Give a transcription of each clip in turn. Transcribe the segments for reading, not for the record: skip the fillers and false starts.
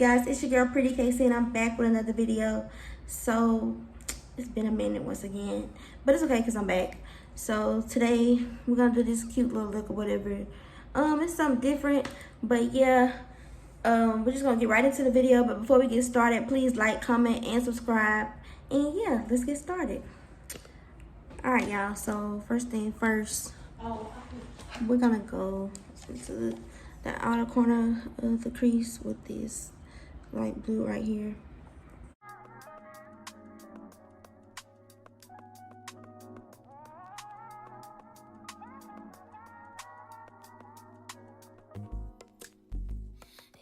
guys, it's your girl PrettyKayC and I'm back with another video. So it's been a minute once again, but it's okay because I'm back. So today we're gonna do this cute little look or whatever. It's something different, but yeah, we're just gonna get right into the video. But before we get started, please like, comment, and subscribe. And yeah, let's get started. All right, y'all. So first thing first, we're gonna go into the outer corner of the crease with this light blue right here.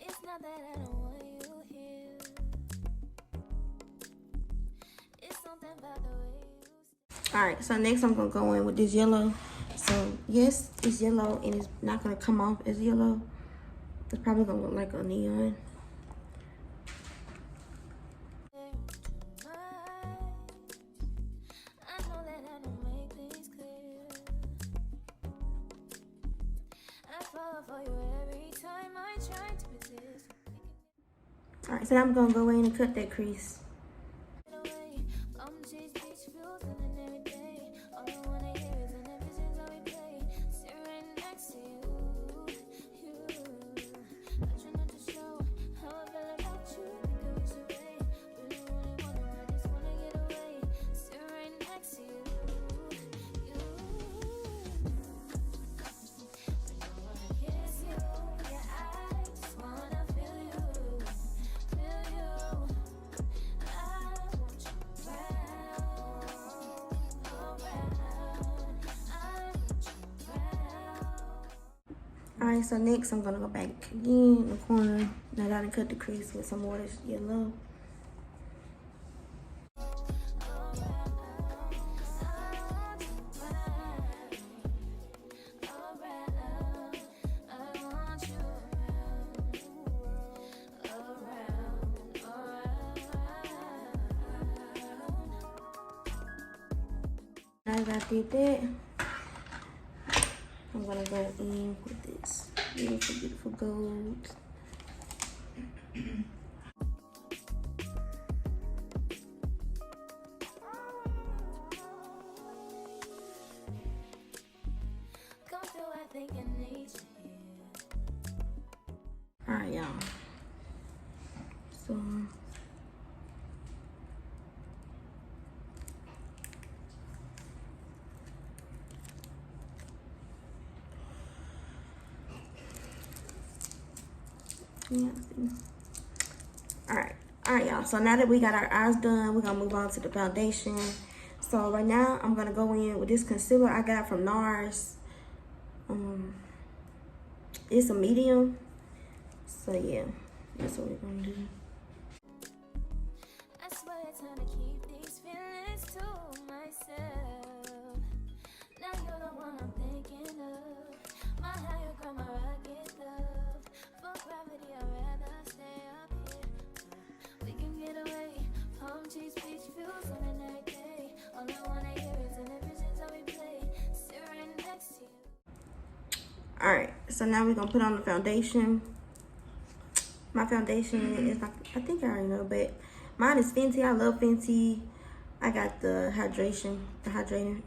It's not that I don't want you here. It's something about the way you. All right, so next I'm gonna go in with this yellow. So yes, it's yellow and it's not gonna come off as yellow. It's probably gonna look like a neon. All right, so now I'm gonna go in and cut that crease. Alright, so next I'm gonna go back again in the corner. Now that I done cut the crease with some more of this yellow. Now that I did that, I'm gonna go in with this beautiful, beautiful gold. Alright, y'all. So yeah, all right, y'all. So now that we got our eyes done, we're gonna move on to the foundation. So right now I'm gonna go in with this concealer I got from NARS. It's a medium, so yeah, that's what we're gonna do. I swear it's time to keep these feelings to myself. Now you're the one I'm thinking of. My higher ground, my rocket love. For gravity, I'd rather stay up here. We can get away. Palm trees, beach views on a night day. All I wanna hear is in the visions that we play. Sit right next to you. All right, so now we're gonna put on the foundation. My foundation is like, I think I already know, but mine is Fenty. I love Fenty. I got the hydrating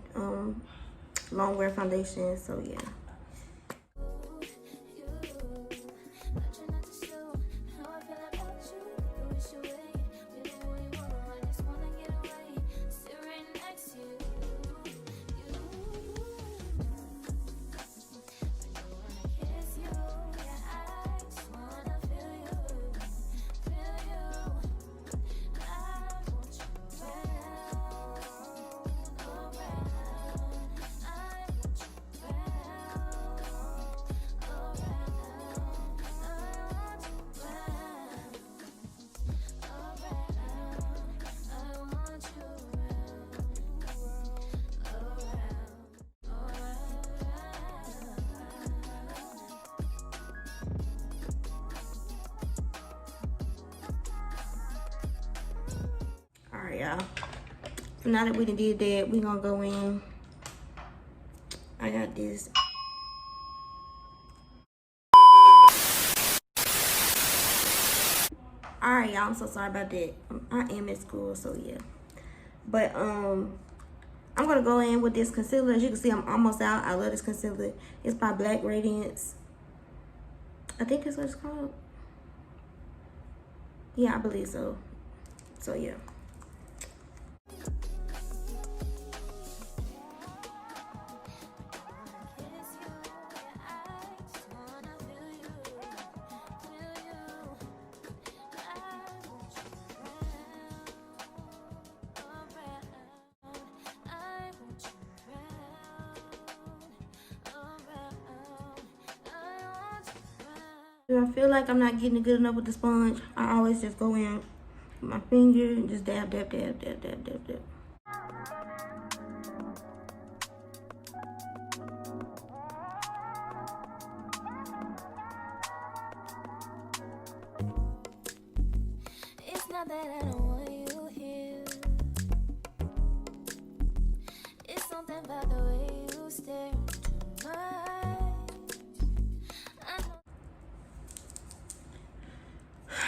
long wear foundation, so yeah. Alright, y'all. So now that we done did that, we gonna go in. I got this. Alright, y'all, I'm so sorry about that. I am at school, so yeah. But I'm gonna go in with this concealer. As you can see, I'm almost out. I love this concealer. It's by Black Radiance. I think that's what it's called. Yeah, I believe so. So yeah. If I feel like I'm not getting it good enough with the sponge, I always just go in with my finger and just dab, dab, dab, dab, dab, dab, dab. It's not that I don't want you here. It's something about the way you stare into my eyes. I know.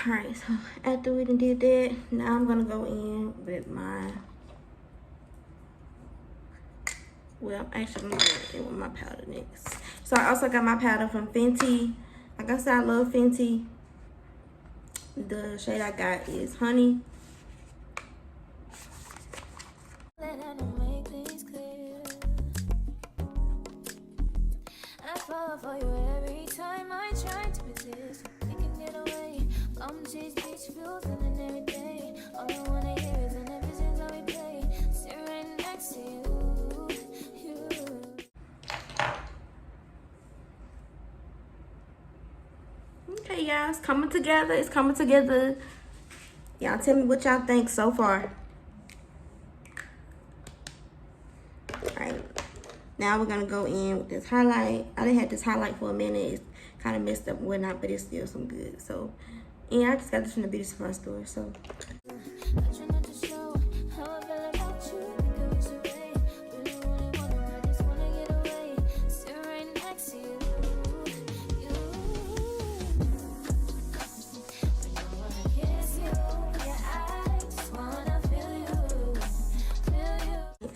Alright, so after we done did that, now I'm gonna go in with my, well, I'm actually gonna go in with my powder next. So I also got my powder from Fenty. Like I said, I love Fenty. The shade I got is Honey. Let I don't make things clear. I fall for you every time I try to resist. We can get away. Come chase beach views and then every day. All I wanna hear is an visions I replay. Sit right next to you. Okay, y'all, it's coming together. It's coming together. Y'all tell me what y'all think so far. Alright, now we're gonna go in with this highlight. I done had this highlight for a minute. It's kind of messed up and whatnot, but it's still some good. So, yeah, I just got this from the beauty supply store. So, I try not to show how I feel about you. Because you're away. Really wanna, I just wanna get away. Sit right next to you.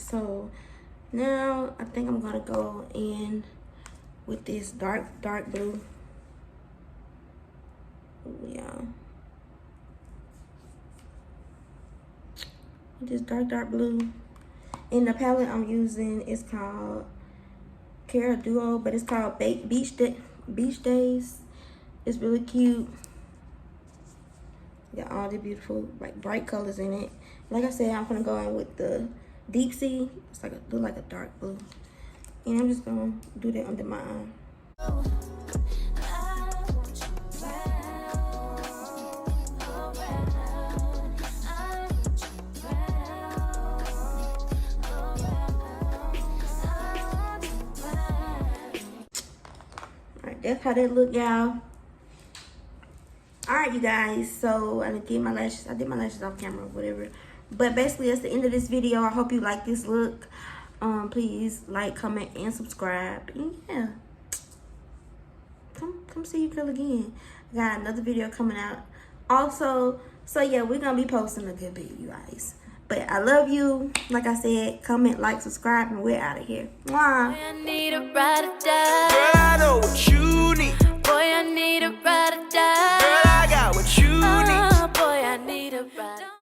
so now I think I'm gonna go in with this dark blue. Yeah. This dark blue. And the palette I'm using is called Cara Duo, but it's called Beach Days. It's really cute. Got all the beautiful, like, bright colors in it. Like I said, I'm gonna go in with the Deep Sea. It's like look like a dark blue. And I'm just gonna do that under my eye. That's how that look, y'all. Alright, you guys, so I did my lashes. I did my lashes off camera or whatever, but basically that's the end of this video. I hope you like this look. Please like, comment, and subscribe. And yeah, come see you girl again. I got another video coming out also, so yeah, we're gonna be posting a good bit, you guys. But I love you. Like I said, comment, like, subscribe, and we're out of here. Mwah. I need a ride or die. Girl, I know what you